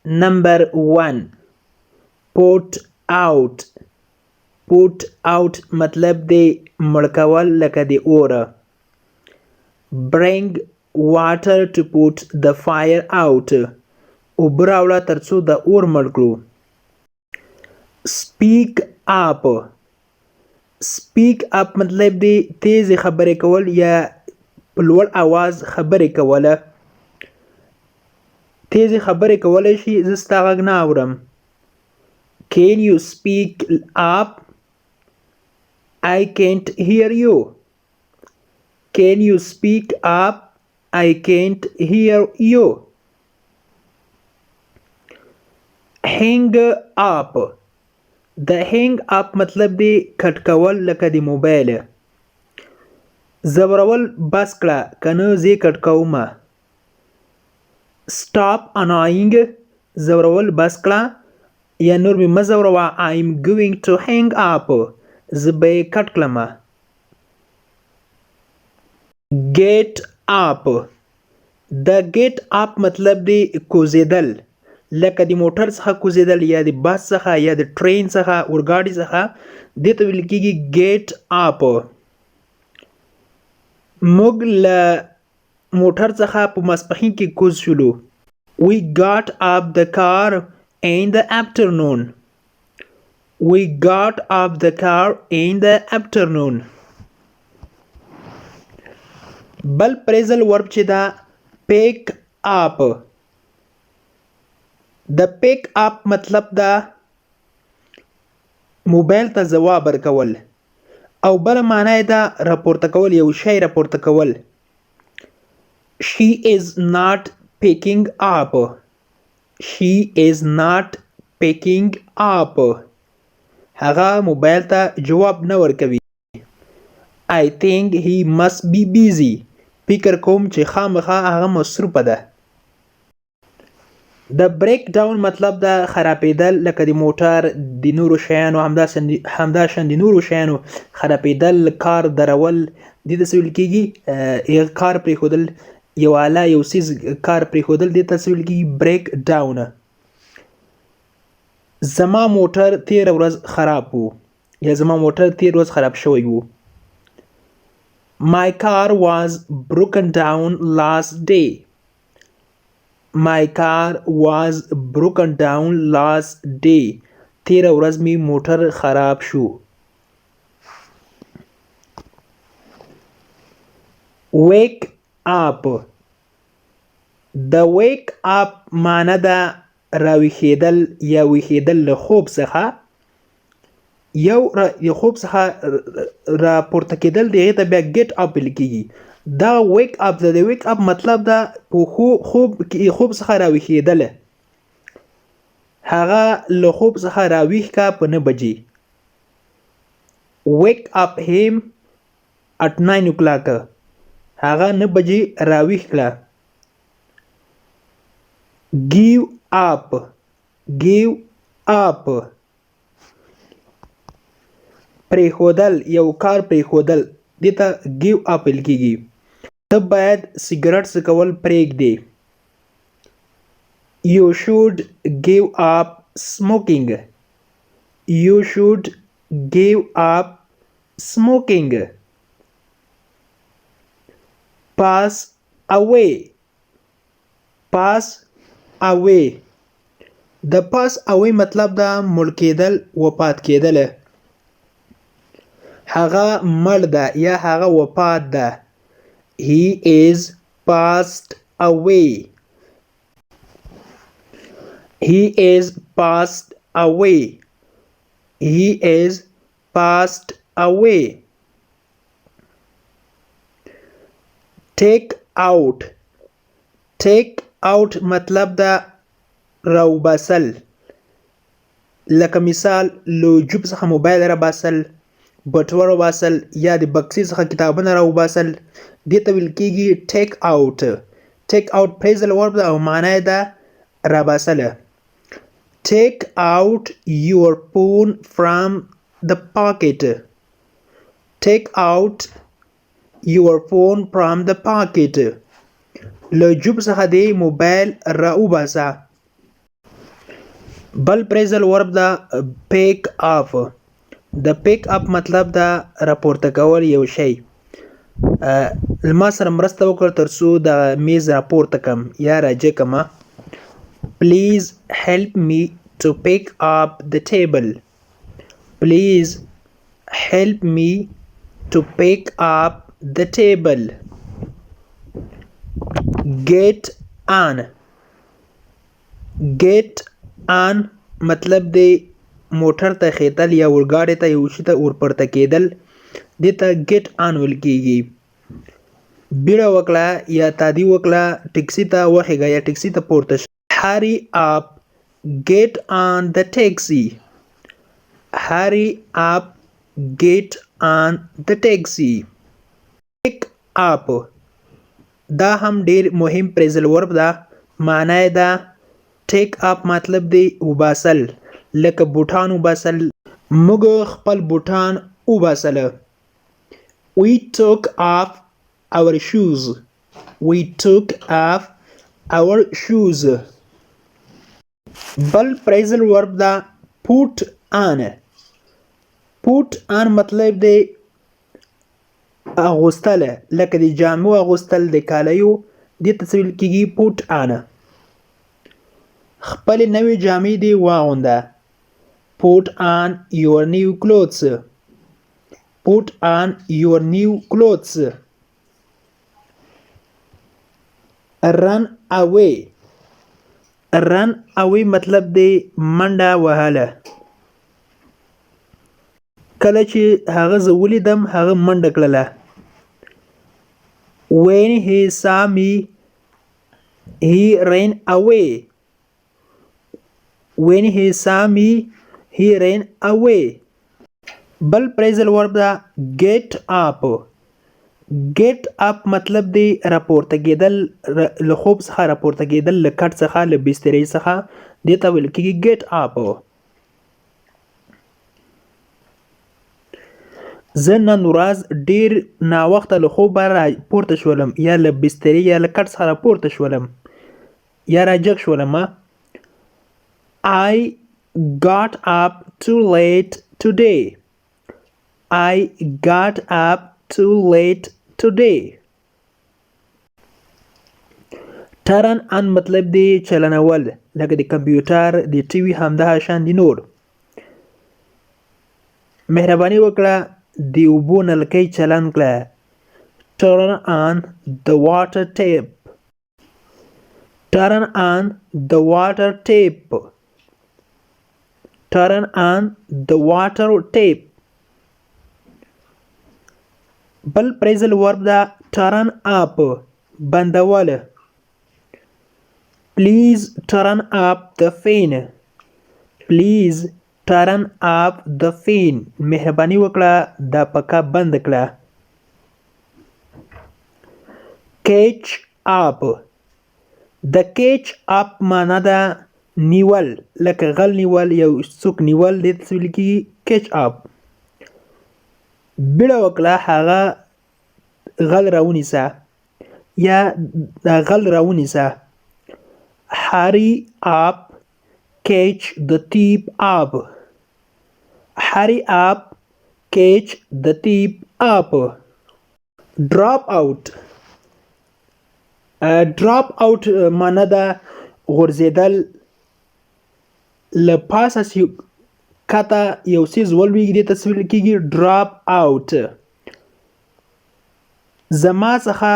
Number 1 put out. put out مطلب دی مړکول لکه د اوره. bring water to put the fire out. اوبه راوړه تر څو د اور مړ کړو. speak up. speak up مطلب دی تیز خبرې کول یا په لوړ آواز خبرې کوله. تیز خبرې کولی شي زه ستا غږ نه اورم. can you speak up? I can't hear you. can you speak up? I can't hear you. hang up. د hang up مطلب دی کټ کول لکه د موبایل. زورول بس کړه کنه زه کټ کومه. stop annoying. زورول بس کړه یا نور مې مه زوروه. I'm going to hang up. زه به یې کټ کړمه. get up. د get up مطلب دی کوزیدل لکه د موټر څخه کوزیدل یا د بس څخه یا د ټرین څخه اورګاډي څخه دې ته ویل کېږي get up. موږ له موټر څخه په ماسپښین کې کوز شولو. we got up the car in the afternoon. we got up the car in the afternoon. بل پریزل ورب چې دا pick up. د pick up مطلب دا موبایل ته ځواب ورکول او بله معنی دا راپورته کول، یو شی راپورته کول. she is not picking up. she is not picking up. هغه موبایل ته جواب نه ورکوي. I think he must be busy. فکر کوم چې خامخا هغه مصروفه ده. د break down مطلب دا خرابېدل لکه د موټر د نورو شیانو همداشان د نورو شیانو خرابېدل، کار درول، دې ته څه ویل کېږي کار پرېښودل، یو آله یو څیز کار پرېښودل دې ته څه ویل کېږي break down. زما موټر تېره ورځ خراب و یا زما موټر تېره ورځ خراب شوی و. My car was broken down last day. My car was broken down last day. تېره ورځ می موټر خراب شو. wake up. د wake up معنی ده راویښېدل یا ویښېدل له خوب څخه. یو خوب څخه راپورته کېدل د هغې ته بیا get up ویل کېږي. دا wake up ده. د wake up مطلب ده په خوب څخه راویښېدل. هغه له خوب څخه راویښ کا په 9 بجې. wake up him at 9 o'clock. هغه 9 بجې راویښ کړه. give up. give up پرېښودل، یو کار پرېښودل، دې ته give up ویل کېږي. ته باید سګرټ څکول پرېږدې. you should give up smoking. you should give up smoking. pass away. pass away. د pass away مطلب دا مړ کېدل، وفات کېدل. هغه مړ ده یا هغه وفات ده. he is passed away. he is passed away. he is passed away. take out. take out مطلب دا راوباسل. لکه مثال له جوب څخه موبایل راباسل، بټوه راباسل یا د بکسې څخه کتابونه راوباسل، دې ته ویل کېږي take out. take out phrasal verb ده او معنی ده راباسله. take out your phone from the pocket. take out your phone from the pocket. له جوب څخه د موبایل راوباسه. بل پریزل ورب دا پیک اپ. د پیک اپ مطلب دا راپورته کول یو شی. ما سره مرسته وکړه ترڅو د میز راپورته کم یا راجع کما. Please help me to pick up the table. Please help me to pick up the table. Get on. Get on مطلب دی موټر ته خیتل یا ورګاډي ته یو شي ته ورپورته کیدل، دې ته get on ویل کیږي. بیړه وکړه یا تادی وکړه، ټیکسي ته وخیږه یا ټیکسي ته پورته شه. Hurry up, get on the taxi. Hurry up, get on the taxi. Pick up دا هم ډیر مهم پریزل ورب ده. معنی ده ټیک اپ مطلب دی وباسل، لکه بوټان وباسل. موږ خپل بوټان وباسله. We took off our shoes. We took off our shoes. بل پریزل ورب ده put on. put on مطلب دی اغوستل، لکه د جامو اغوستل، د کالیو، دې ته څه ویل کیږي put on. خپل نوې جامې دې واغونده. Put on your new clothes. Put on your new clothes. Run away. Run away مطلب دی منډه وهله. کله چې هغه زه ولیدم هغه منډه کړله. When he saw me he ran away. When he saw me he ran away. بل پریزل ورب ده get up. get up مطلب دی راپورته کېدل، له خوب څخه راپورته کېدل، له کټ څخه، له بسترې څخه، دې ته ویل کېږي get up. زه نن ورځ ډیر ناوخته له خوبه راپورته شولم، یا له بسترې یا له کټ څخه راپورته شولم یا راجګ شولم. I got up too late today. I got up too late today. Turn on مطلب دی چلنول، لکه د کمپیوټر، د ټي وي، همدغه شان دي نور. مهرباني وکړه د اوبو نلکۍ چلن کړه. Turn on the water tap. Turn on the water tap. Turn on the water tap. بل پریزل ورب ده turn up بندول. Please turn up the fan. Please turn up the fan. مهرباني وکړه دا پکه بند کړه. Catch up. د catch up معنا ده نیول، لکه غل نیول، یو څوک نیول، دې ته ویل کېږي catch up. بیړه وکړه هغه غل راونیسه یا دا غل راونیسه. Hurry up, catch the thief up. Hurry up, catch the thief up. Drop out. Drop out معنا ده غورځېدل، له پاسه کته یو څیز ولویږي، دې ته څه ویل کېږي drop out. زما څخه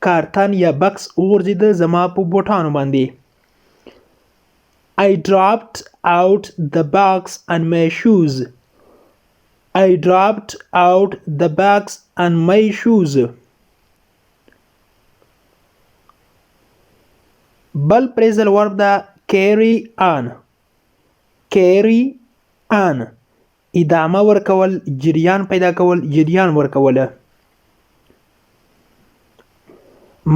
کارتن یا بکس وغورځېده زما په بوټانو باندې. I dropped out the box on my shoes. I dropped out the box on my shoes. بل پریزل ورب ده carry on. carry on ادامه ورکول، جریان پیدا کول، جریان ورکوله.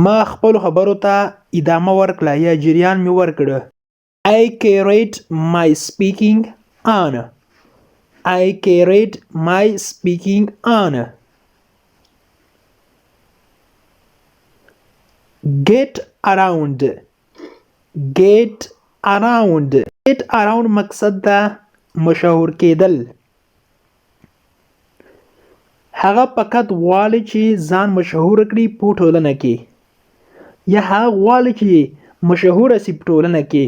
ما خپل خبرو ته ادامه ورکړه یا جریان مې ورکړه. I carried my speaking on. I carried my speaking on. Get around. Get around get around مقصد دا مشهور کېدل. هغه فقط غواړي چې ځان مشهور کړي په ټولنه کې، یا هغه غواړي چې مشهور شي په ټولنه کې.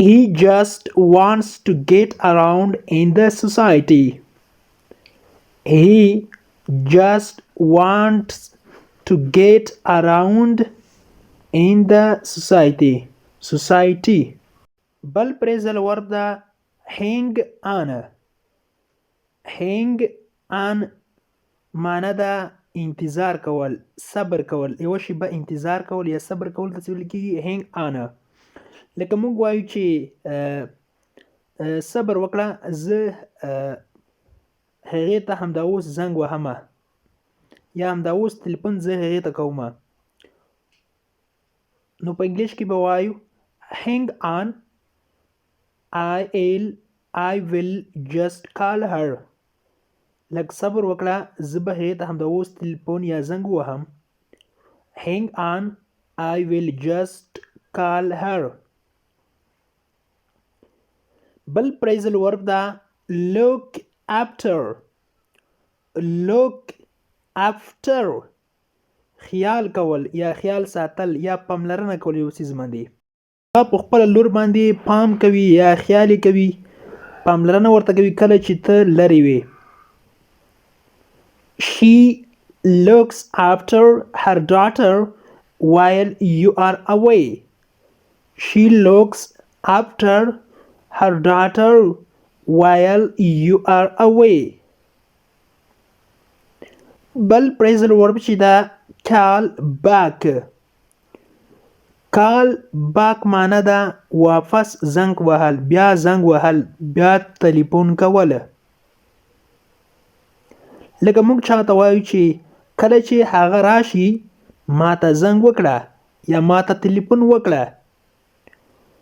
He just wants to get around in the society. He just wants to get around in the society. Society. بل phrasal verb دا hang on. hang on معنی دا انتظار کول، صبر کول، یو شی به انتظار کول یا صبر کول ته ویل کېږي hang on. لکه موږ وایو چې صبر وکړه، زه هغې ته همدا اوس زنګ وهمه، یا همدا اوس تلیفون زه هغې ته کومه. نو په انګلیش کې به وایو hang on, I will just call her. لږ صبر وکړه، زه به هغې ته همدا اوس تلیفون یا زنګ وهم. hang on, I will just call her. بل phrasal verb دا look after. look after خیال کول یا خیال ساتل یا پاملرنه کول یو څیز باندې. په خپله لور باندې پام کوي یا خیال یې کوي، پاملرنه ورته کوي کله چې ته لرې وې. She looks after her daughter while you are away. She looks after her daughter while you are away. بل phrasal verb چې دا call back. call back معنی دا واپس زنګ وهل، بیا زنګ وهل، بیا تلیفون کوله. لکه موږ چاته وایو چې کله چې هغه راشي ما ته زنګ وکړه یا ما ته تلیفون وکړه.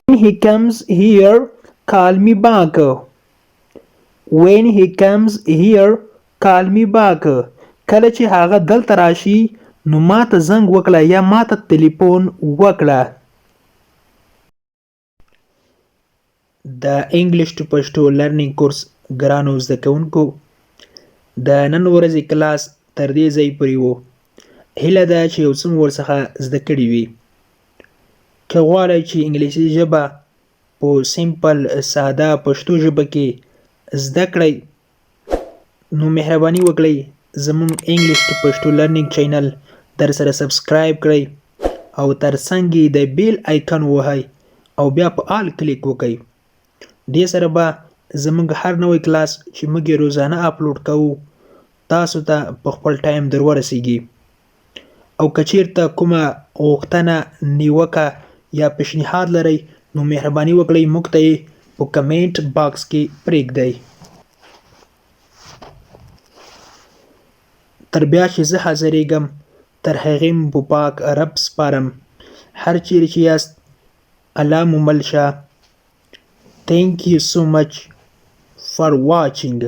When he comes here, call me back. When he comes here, call me back. کله چې هغه دلته راشي نو ما ته زنګ وکړه یا ما ته تلیفون وکړه. د انګلیش ټو پښتو لرنینګ کورس ګرانو زده کوونکو، د نن ورځې کلاس تر دې ځای پورې و. هیله ده چې یو څه مو ورڅخه زده کړي وي. که غواړئ چې انګلیسي ژبه په سمپل ساده پښتو ژبه کې زده کړئ نو مهرباني وکړئ زموږ انګلیش ټو پښتو لرنینګ چینل در سره سبسکرایب کړئ او ترڅنګ یې د بیل آیکن ووهئ او بیا په آل کلیک وکړئ. دې سره به زموږ هر نوی کلاس چې موږ یې روزانه اپلوډ کوو تاسو ته په خپل ټایم در ورسیږي. او که چیرته کومه غوښتنه، نیوکه یا پیشنهاد لرئ نو مهرباني وکړئ موږ ته یې په کمنټ باکس کې پرېږدئ. تر بیا چې زه حاضرېږم تر هغې مو په پاک رب سپارم. هر چیرې چې یاست الله مو مل شه. Thank you so much for watching.